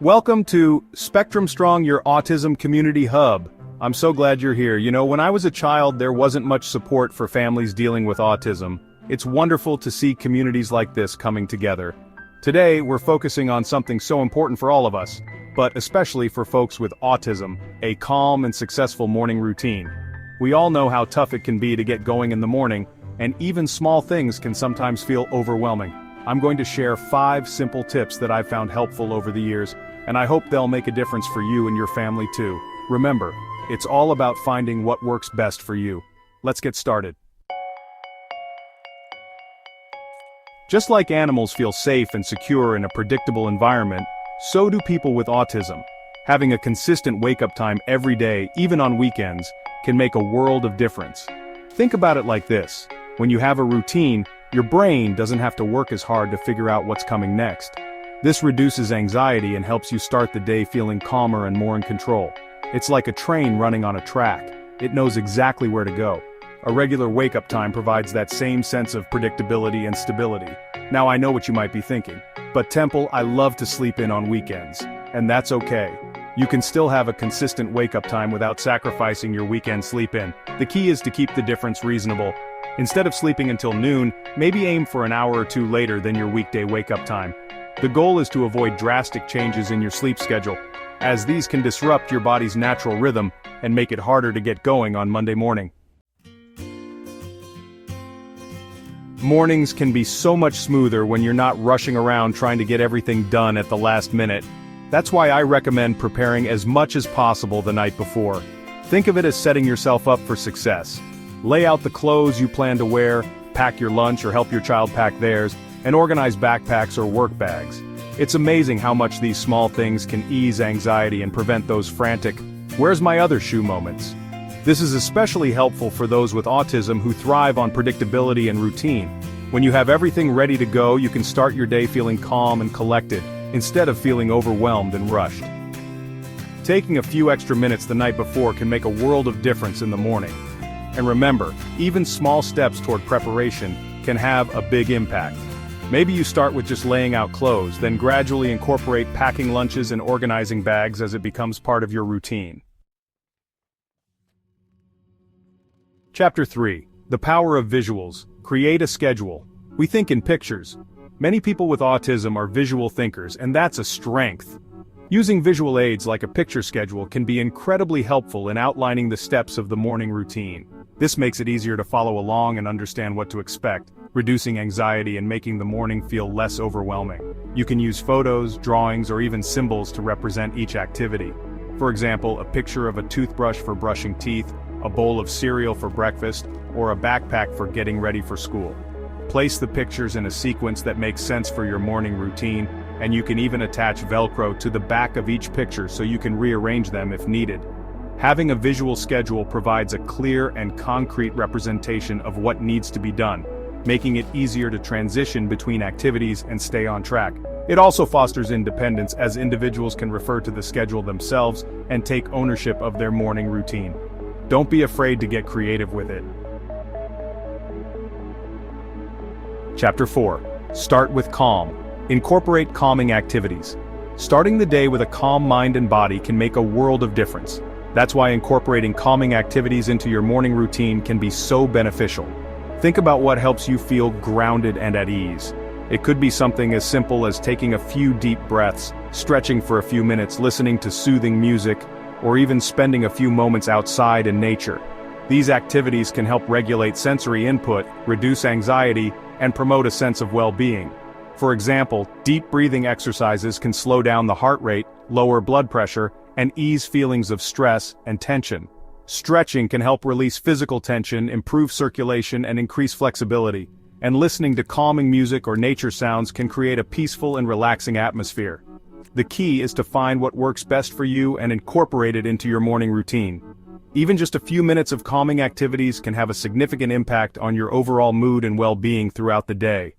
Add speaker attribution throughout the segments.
Speaker 1: Welcome to Spectrum Strong, your autism community hub. I'm so glad you're here. You know, when I was a child, there wasn't much support for families dealing with autism. It's wonderful to see communities like this coming together. Today, we're focusing on something so important for all of us, but especially for folks with autism, a calm and successful morning routine. We all know how tough it can be to get going in the morning, and even small things can sometimes feel overwhelming. I'm going to share 5 simple tips that I've found helpful over the years, and I hope they'll make a difference for you and your family too. Remember, it's all about finding what works best for you. Let's get started. Just like animals feel safe and secure in a predictable environment, so do people with autism. Having a consistent wake-up time every day, even on weekends, can make a world of difference. Think about it like this. When you have a routine, your brain doesn't have to work as hard to figure out what's coming next. This reduces anxiety and helps you start the day feeling calmer and more in control. It's like a train running on a track. It knows exactly where to go. A regular wake-up time provides that same sense of predictability and stability. Now I know what you might be thinking, but Temple, I love to sleep in on weekends. And that's okay. You can still have a consistent wake-up time without sacrificing your weekend sleep-in. The key is to keep the difference reasonable. Instead of sleeping until noon, maybe aim for an hour or two later than your weekday wake-up time. The goal is to avoid drastic changes in your sleep schedule, as these can disrupt your body's natural rhythm and make it harder to get going on Monday morning. Mornings can be so much smoother when you're not rushing around trying to get everything done at the last minute. That's why I recommend preparing as much as possible the night before. Think of it as setting yourself up for success. Lay out the clothes you plan to wear, pack your lunch or help your child pack theirs, and organize backpacks or work bags. It's amazing how much these small things can ease anxiety and prevent those frantic, "where's my other shoe" moments. This is especially helpful for those with autism who thrive on predictability and routine. When you have everything ready to go, you can start your day feeling calm and collected, instead of feeling overwhelmed and rushed. Taking a few extra minutes the night before can make a world of difference in the morning. And remember, even small steps toward preparation can have a big impact. Maybe you start with just laying out clothes, then gradually incorporate packing lunches and organizing bags as it becomes part of your routine. Chapter 3. The Power of Visuals. Create a schedule. We think in pictures. Many people with autism are visual thinkers, and that's a strength. Using visual aids like a picture schedule can be incredibly helpful in outlining the steps of the morning routine. This makes it easier to follow along and understand what to expect, reducing anxiety and making the morning feel less overwhelming. You can use photos, drawings, or even symbols to represent each activity. For example, a picture of a toothbrush for brushing teeth, a bowl of cereal for breakfast, or a backpack for getting ready for school. Place the pictures in a sequence that makes sense for your morning routine, and you can even attach Velcro to the back of each picture so you can rearrange them if needed. Having a visual schedule provides a clear and concrete representation of what needs to be done, making it easier to transition between activities and stay on track. It also fosters independence, as individuals can refer to the schedule themselves and take ownership of their morning routine. Don't be afraid to get creative with it. Chapter 4. Start with calm. Incorporate calming activities. Starting the day with a calm mind and body can make a world of difference. That's why incorporating calming activities into your morning routine can be so beneficial. Think about what helps you feel grounded and at ease. It could be something as simple as taking a few deep breaths, stretching for a few minutes, listening to soothing music, or even spending a few moments outside in nature. These activities can help regulate sensory input, reduce anxiety, and promote a sense of well-being. For example, deep breathing exercises can slow down the heart rate, lower blood pressure, and ease feelings of stress and tension. Stretching can help release physical tension, improve circulation, and increase flexibility. And listening to calming music or nature sounds can create a peaceful and relaxing atmosphere. The key is to find what works best for you and incorporate it into your morning routine. Even just a few minutes of calming activities can have a significant impact on your overall mood and well-being throughout the day.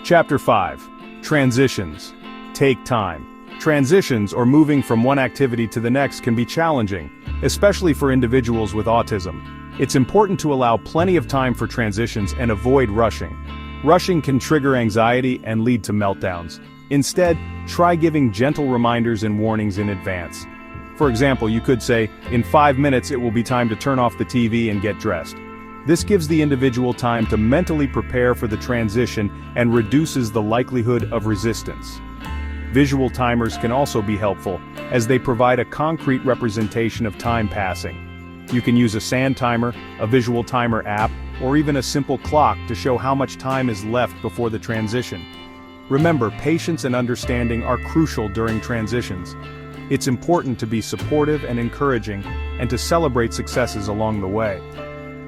Speaker 1: Chapter 5. Transitions. Take time. Transitions, or moving from one activity to the next, can be challenging, especially for individuals with autism. It's important to allow plenty of time for transitions and avoid rushing. Rushing can trigger anxiety and lead to meltdowns. Instead, try giving gentle reminders and warnings in advance. For example, you could say, in 5 minutes it will be time to turn off the TV and get dressed. This gives the individual time to mentally prepare for the transition and reduces the likelihood of resistance. Visual timers can also be helpful, as they provide a concrete representation of time passing. You can use a sand timer, a visual timer app, or even a simple clock to show how much time is left before the transition. Remember, patience and understanding are crucial during transitions. It's important to be supportive and encouraging, and to celebrate successes along the way.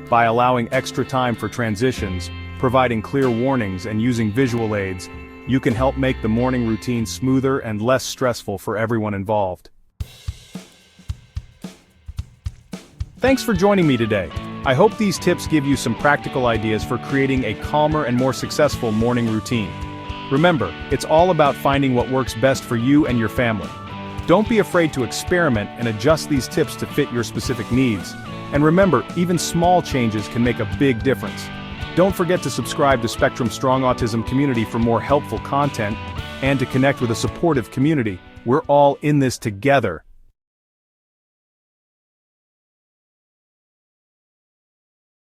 Speaker 1: By allowing extra time for transitions, providing clear warnings and using visual aids, you can help make the morning routine smoother and less stressful for everyone involved. Thanks for joining me today. I hope these tips give you some practical ideas for creating a calmer and more successful morning routine. Remember, it's all about finding what works best for you and your family. Don't be afraid to experiment and adjust these tips to fit your specific needs. And remember, even small changes can make a big difference. Don't forget to subscribe to Spectrum Strong Autism Community for more helpful content, and to connect with a supportive community. We're all in this together.